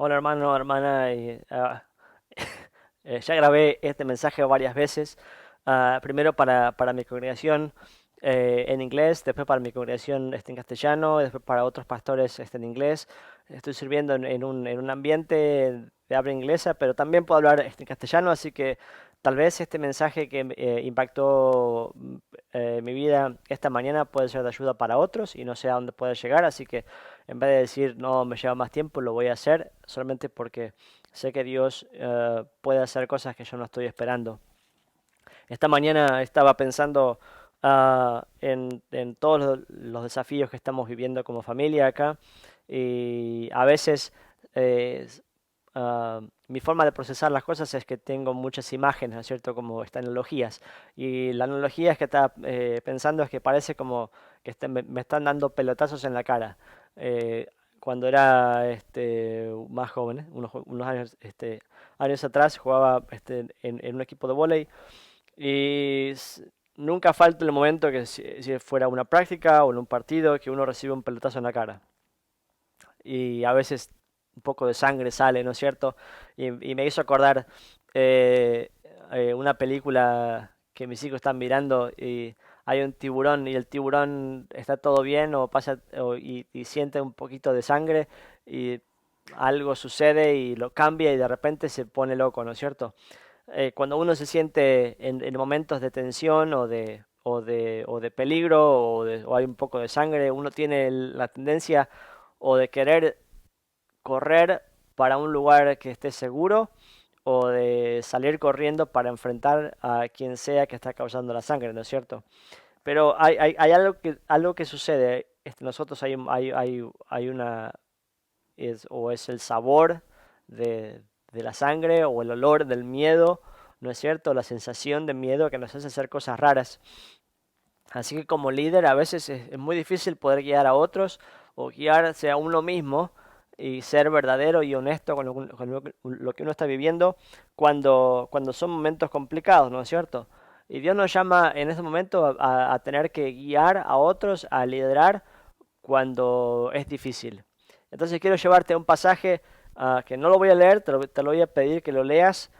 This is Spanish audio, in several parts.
Hola hermano, hermana, ya grabé este mensaje varias veces, primero para mi congregación en inglés, después para mi congregación en castellano, después para otros pastores en inglés. Estoy sirviendo en un ambiente de habla inglesa, pero también puedo hablar en castellano, así que tal vez este mensaje que impactó mi vida esta mañana puede ser de ayuda para otros y no sé a dónde puede llegar, así que en vez de decir no me lleva más tiempo, lo voy a hacer solamente porque sé que Dios puede hacer cosas que yo no estoy esperando. Esta mañana estaba pensando en todos los desafíos que estamos viviendo como familia acá y a veces eh, mi forma de procesar las cosas es que tengo muchas imágenes, ¿no es cierto? Como estas analogías. Y la analogía es que estaba pensando es que parece como que me están dando pelotazos en la cara. Eh, Cuando era más joven, unos años, años atrás, jugaba en un equipo de vóley y nunca falta el momento que si fuera una práctica o en un partido que uno recibe un pelotazo en la cara. Y a veces un poco de sangre sale, ¿no es cierto? Y me hizo acordar eh, una película que mis hijos están mirando y hay un tiburón y el tiburón está todo bien o pasa y siente un poquito de sangre y algo sucede y lo cambia y de repente se pone loco, ¿no es cierto? Cuando uno se siente en momentos de tensión o de peligro o hay un poco de sangre, uno tiene la tendencia o de querer correr para un lugar que esté seguro o de salir corriendo para enfrentar a quien sea que está causando la sangre, ¿no es cierto? Pero hay algo que sucede. Nosotros hay una, o es el sabor de la sangre o el olor del miedo, ¿no es cierto? La sensación de miedo que nos hace hacer cosas raras. Así que como líder a veces es muy difícil poder guiar a otros o guiarse a uno mismo y ser verdadero y honesto con lo que uno está viviendo cuando son momentos complicados, ¿no es cierto? Y Dios nos llama en ese momento a tener que guiar a otros, a liderar cuando es difícil. Entonces quiero llevarte a un pasaje que no lo voy a leer, te lo voy a pedir que lo leas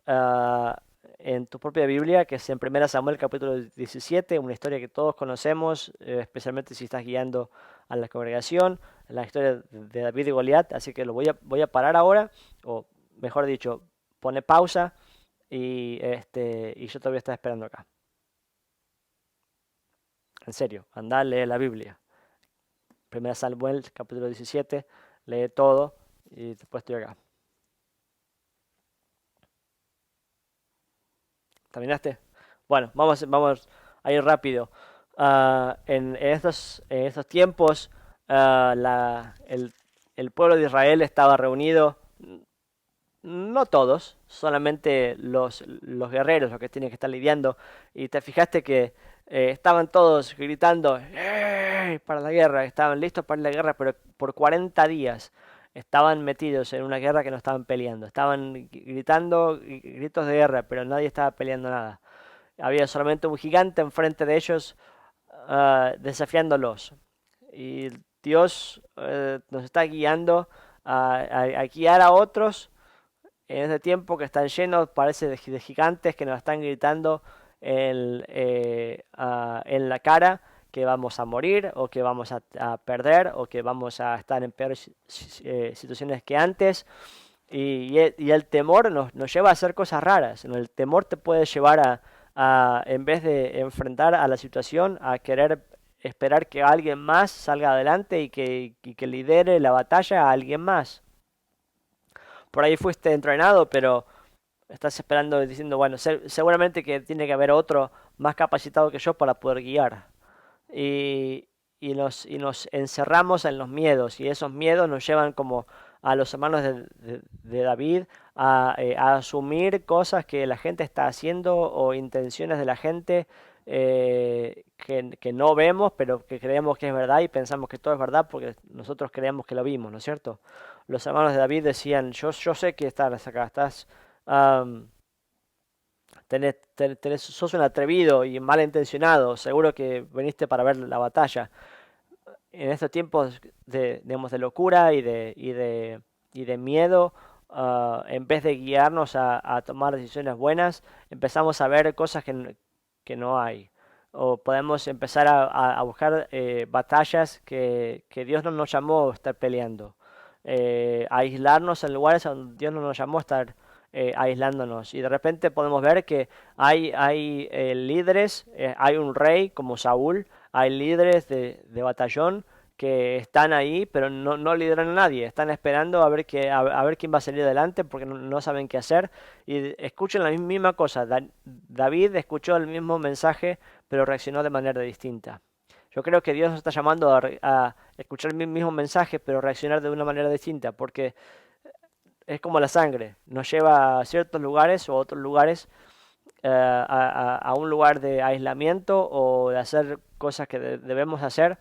ah, en tu propia Biblia, que es en 1 Samuel capítulo 17, una historia que todos conocemos, especialmente si estás guiando a la congregación, la historia de David y Goliat, así que voy a parar ahora, o mejor dicho, pone pausa y yo te voy a estar esperando acá. En serio, andá, lee la Biblia. 1 Samuel capítulo 17, lee todo y después estoy acá. ¿Terminaste? Bueno, vamos a ir rápido. En estos tiempos, ah, la- el, el pueblo de Israel estaba reunido, no todos, solamente los guerreros, los que tienen que estar lidiando. Y te fijaste que estaban todos gritando ¡Ey! Para la guerra, estaban listos para la guerra, pero por 40 días estaban metidos en una guerra que no estaban peleando. Estaban gritando gritos de guerra, pero nadie estaba peleando nada. Había solamente un gigante enfrente de ellos desafiándolos. Y Dios nos está guiando a guiar a otros en este tiempo que están llenos, parece, de gigantes que nos están gritando en la cara que vamos a morir o que vamos a perder o que vamos a estar en peores situaciones que antes. Y el temor nos lleva a hacer cosas raras, ¿no? El temor te puede llevar en vez de enfrentar a la situación, a querer esperar que alguien más salga adelante y que lidere la batalla a alguien más. Por ahí fuiste entrenado, pero estás esperando diciendo, bueno, seguramente que tiene que haber otro más capacitado que yo para poder guiar. Y nos encerramos en los miedos y esos miedos nos llevan como a los hermanos de David a asumir cosas que la gente está haciendo o intenciones de la gente que no vemos pero que creemos que es verdad y pensamos que todo es verdad porque nosotros creemos que lo vimos, ¿no es cierto? Los hermanos de David decían, yo sé que estás acá, am, sos un atrevido y malintencionado, seguro que viniste para ver la batalla. En estos tiempos digamos, de locura y de y de miedo, en vez de guiarnos a tomar decisiones buenas, empezamos a ver cosas que no hay. O podemos empezar a buscar batallas que Dios no nos llamó a estar peleando. A aislarnos en lugares donde Dios no nos llamó a estar aislándonos. Y de repente podemos ver que hay líderes, hay un rey como Saúl, hay líderes de batallón que están ahí, pero no lideran a nadie. Están esperando a ver quién va a salir adelante porque no saben qué hacer. Y escuchan la misma cosa. David escuchó el mismo mensaje, pero reaccionó de manera distinta. Yo creo que Dios nos está llamando a escuchar el mismo mensaje, pero reaccionar de una manera distinta, porque es como la sangre, nos lleva a ciertos lugares o a otros lugares, a un lugar de aislamiento o de hacer cosas que debemos hacer.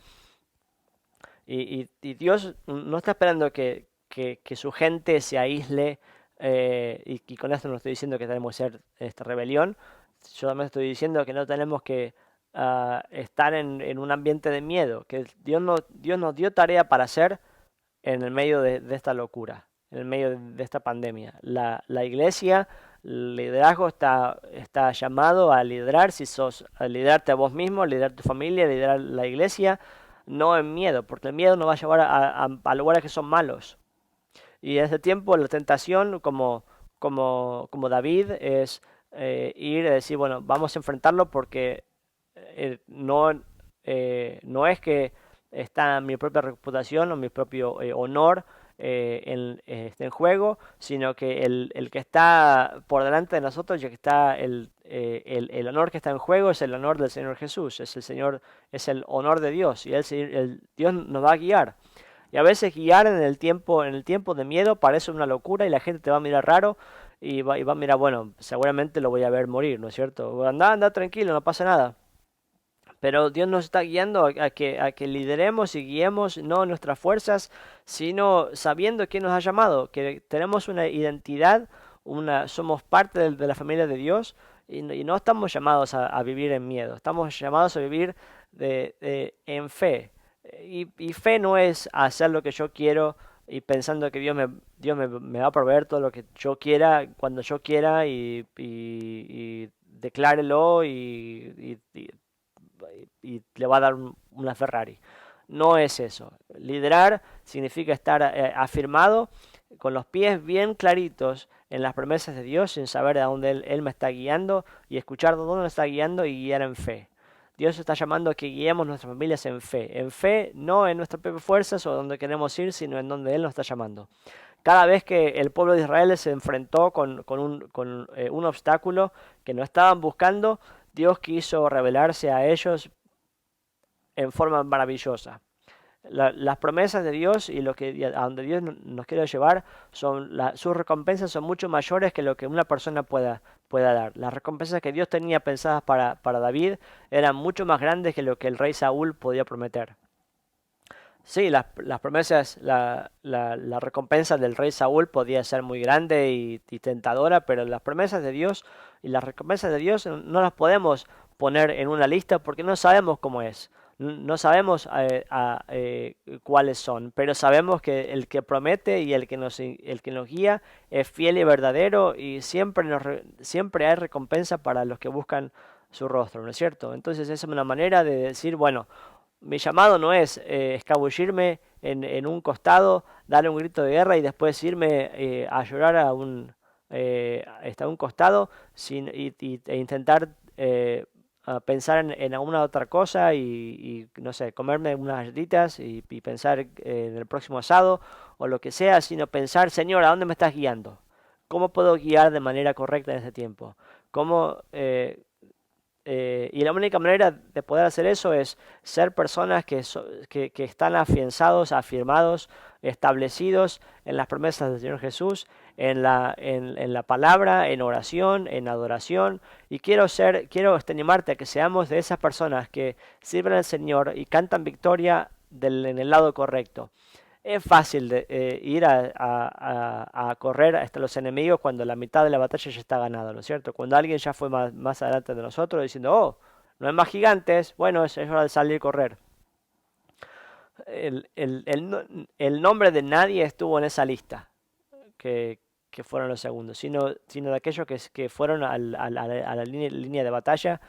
Y Dios no está esperando que su gente se aísle, y con esto no estoy diciendo que tenemos que ser esta rebelión, solamente estoy diciendo que no tenemos que estar en un ambiente de miedo, que Dios nos dio tarea para hacer en el medio de esta locura, en el medio de esta pandemia. La iglesia, el liderazgo está llamado a liderar, si sos, a liderarte a vos mismo, a liderar tu familia, a liderar la iglesia, no en miedo, porque el miedo nos va a llevar a lugares que son malos. Y en ese tiempo la tentación, como David, es ir y decir, bueno, vamos a enfrentarlo porque no es que está mi propia reputación o mi propio honor esté en juego, sino que el que está por delante de nosotros, ya que está el honor que está en juego es el honor del Señor Jesús, es el Señor, es el honor de Dios, y Dios nos va a guiar. Y a veces guiar en el tiempo de miedo parece una locura y la gente te va a mirar raro y va a mirar, bueno, seguramente lo voy a ver morir, ¿no es cierto? Anda tranquilo, no pasa nada. Pero Dios nos está guiando a que lideremos y guiemos no nuestras fuerzas, sino sabiendo quién nos ha llamado, que tenemos una identidad, somos parte de la familia de Dios y no estamos llamados a vivir en miedo, estamos llamados a vivir en fe. Y fe no es hacer lo que yo quiero y pensando que me va a proveer todo lo que yo quiera, cuando yo quiera y declárelo y le va a dar una Ferrari. No es eso. Liderar significa estar afirmado con los pies bien claritos en las promesas de Dios, sin saber a dónde Él me está guiando y escuchar de dónde me está guiando y guiar en fe. Dios está llamando a que guiemos nuestras familias en fe, no en nuestras propias fuerzas o donde queremos ir, sino en donde Él nos está llamando. Cada vez que el pueblo de Israel se enfrentó con un obstáculo que no estaban buscando, Dios quiso revelarse a ellos en forma maravillosa. Las promesas de Dios y a donde Dios nos quiere llevar, sus recompensas son mucho mayores que lo que una persona pueda dar. Las recompensas que Dios tenía pensadas para David eran mucho más grandes que lo que el rey Saúl podía prometer. Sí, las promesas, la recompensa del rey Saúl podía ser muy grande y tentadora, pero las promesas de Dios y las recompensas de Dios no las podemos poner en una lista porque no sabemos cómo es. No sabemos cuáles son, pero sabemos que el que promete y el que nos guía es fiel y verdadero y siempre hay recompensa para los que buscan su rostro, ¿no es cierto? Entonces esa es una manera de decir, bueno, mi llamado no es escabullirme en un costado, darle un grito de guerra y después irme a llorar hasta un costado e intentar a pensar en alguna otra cosa no sé, comerme unas galletitas y pensar en el próximo asado o lo que sea, sino pensar, Señor, ¿a dónde me estás guiando? ¿Cómo puedo guiar de manera correcta en este tiempo? ¿Cómo, y la única manera de poder hacer eso es ser personas que están afianzados, afirmados, establecidos en las promesas del Señor Jesús, en la palabra, en oración, en adoración. Y quiero animarte a que seamos de esas personas que sirven al Señor y cantan victoria en el lado correcto. Es fácil ir a correr hasta los enemigos cuando la mitad de la batalla ya está ganada, ¿no es cierto? Cuando alguien ya fue más adelante de nosotros diciendo, oh, no hay más gigantes, bueno, es hora de salir a correr. El nombre de nadie estuvo en esa lista. que fueron los segundos, sino de aquellos que fueron a la línea de batalla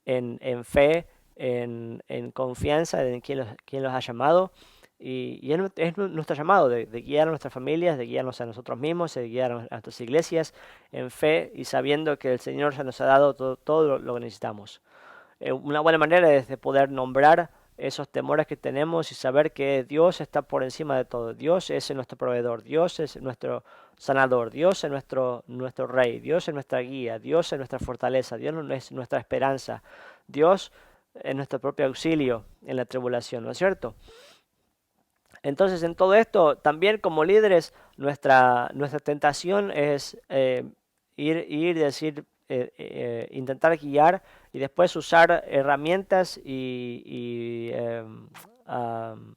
en fe, en confianza en quien los ha llamado. Y es nuestro llamado de guiar a nuestras familias, de guiarnos a nosotros mismos, de guiar a nuestras iglesias en fe y sabiendo que el Señor ya nos ha dado todo lo que necesitamos. Una buena manera es de poder nombrar esos temores que tenemos y saber que Dios está por encima de todo. Dios es nuestro proveedor, Dios es nuestro sanador, Dios es nuestro rey, Dios es nuestra guía, Dios es nuestra fortaleza, Dios es nuestra esperanza, Dios es nuestro propio auxilio en la tribulación, ¿no es cierto? Entonces, en todo esto, también como líderes, nuestra tentación es ir y decir, intentar guiar y después usar herramientas am,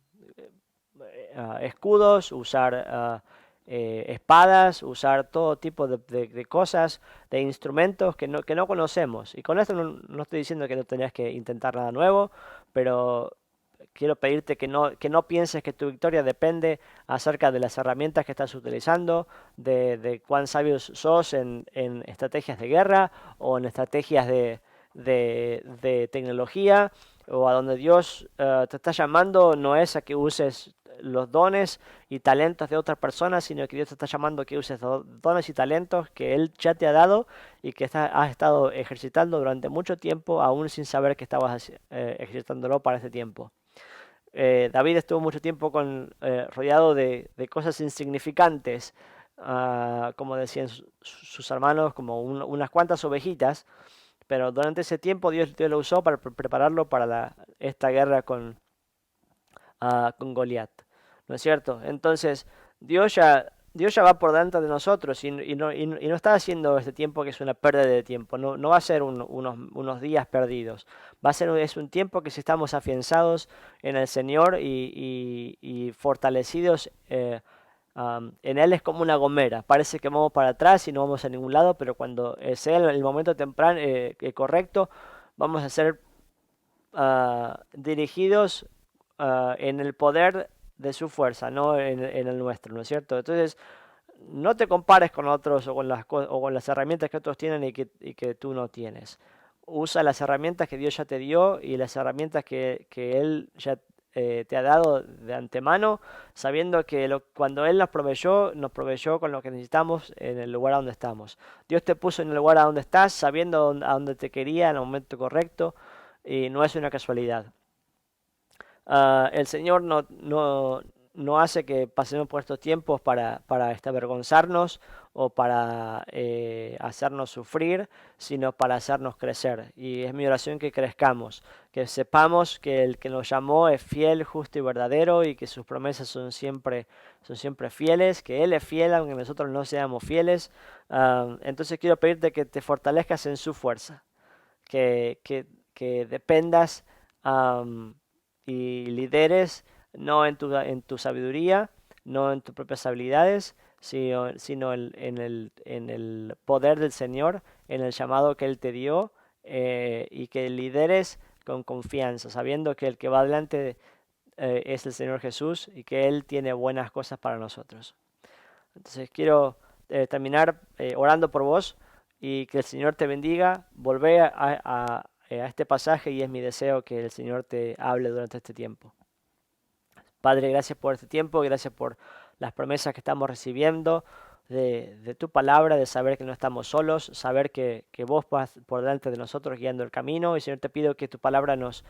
escudos, usar espadas, usar todo tipo de cosas, de instrumentos que no conocemos. Y con esto no estoy diciendo que no tengas que intentar nada nuevo, pero quiero pedirte que no pienses que tu victoria depende acerca de las herramientas que estás utilizando, de cuán sabios sos en estrategias de guerra o en estrategias de tecnología, o a donde Dios te está llamando no es a que uses los dones y talentos de otras personas, sino que Dios te está llamando a que uses los dones y talentos que Él ya te ha dado y que has estado ejercitando durante mucho tiempo, aún sin saber que estabas ejercitándolo para ese tiempo. David estuvo mucho tiempo rodeado de cosas insignificantes, como decían sus hermanos, como unas cuantas ovejitas, pero durante ese tiempo Dios lo usó para prepararlo para esta guerra con Goliat, ¿no es cierto? Entonces, Dios ya va por delante de nosotros y no está haciendo este tiempo que es una pérdida de tiempo, no va a ser unos días perdidos, es un tiempo que si estamos afianzados en el Señor y fortalecidos en Él es como una gomera, parece que vamos para atrás y no vamos a ningún lado, pero cuando sea el momento temprano correcto, vamos a ser dirigidos en el poder de su fuerza, no en el nuestro, ¿no es cierto? Entonces, no te compares con otros o con las herramientas que otros tienen y que tú no tienes. Usa las herramientas que Dios ya te dio y las herramientas que Él ya te ha dado de antemano, sabiendo que cuando Él nos proveyó con lo que necesitamos en el lugar a donde estamos. Dios te puso en el lugar a donde estás, sabiendo a dónde te quería en el momento correcto, y no es una casualidad. El Señor no hace que pasemos por estos tiempos para avergonzarnos o para hacernos sufrir, sino para hacernos crecer. Y es mi oración que crezcamos, que sepamos que el que nos llamó es fiel, justo y verdadero y que sus promesas son siempre fieles, que Él es fiel aunque nosotros no seamos fieles. Entonces quiero pedirte que te fortalezcas en su fuerza, que, que, que dependas y lideres no en tu sabiduría, no en tus propias habilidades, sino en el poder del Señor, en el llamado que Él te dio, y que lideres con confianza, sabiendo que el que va adelante es el Señor Jesús y que Él tiene buenas cosas para nosotros. Entonces quiero terminar orando por vos y que el Señor te bendiga. Volvé a este pasaje y es mi deseo que el Señor te hable durante este tiempo. Padre, gracias por este tiempo, gracias por las promesas que estamos recibiendo de tu palabra, de saber que no estamos solos, saber que vos vas por delante de nosotros guiando el camino. Y Señor, te pido que tu palabra nos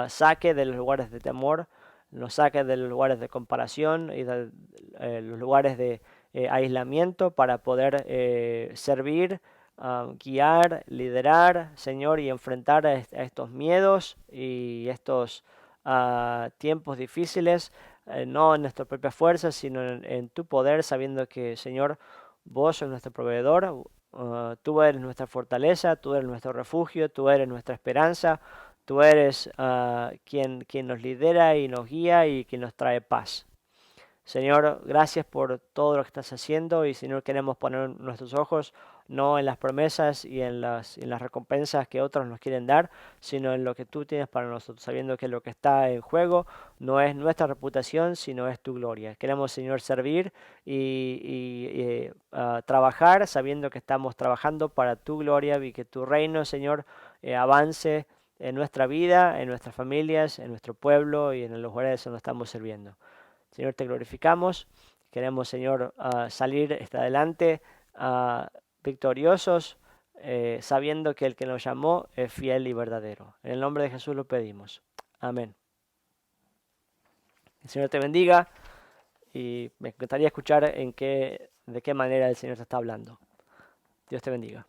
saque de los lugares de temor, nos saque de los lugares de comparación y de los lugares de aislamiento para poder servir, guiar, liderar, Señor, y enfrentar a estos miedos y estos tiempos difíciles, no en nuestras propias fuerzas, sino en tu poder, sabiendo que, Señor, vos sos nuestro proveedor, tú eres nuestra fortaleza, tú eres nuestro refugio, tú eres nuestra esperanza, tú eres quien nos lidera y nos guía y quien nos trae paz. Señor, gracias por todo lo que estás haciendo y Señor, queremos poner nuestros ojos no en las promesas y en las recompensas que otros nos quieren dar, sino en lo que tú tienes para nosotros, sabiendo que lo que está en juego no es nuestra reputación, sino es tu gloria. Queremos, Señor, servir y trabajar sabiendo que estamos trabajando para tu gloria y que tu reino, Señor, avance en nuestra vida, en nuestras familias, en nuestro pueblo y en los lugares donde estamos sirviendo. Señor, te glorificamos. Queremos, Señor, salir adelante victoriosos, sabiendo que el que nos llamó es fiel y verdadero. En el nombre de Jesús lo pedimos. Amén. El Señor te bendiga y me encantaría escuchar de qué manera el Señor te está hablando. Dios te bendiga.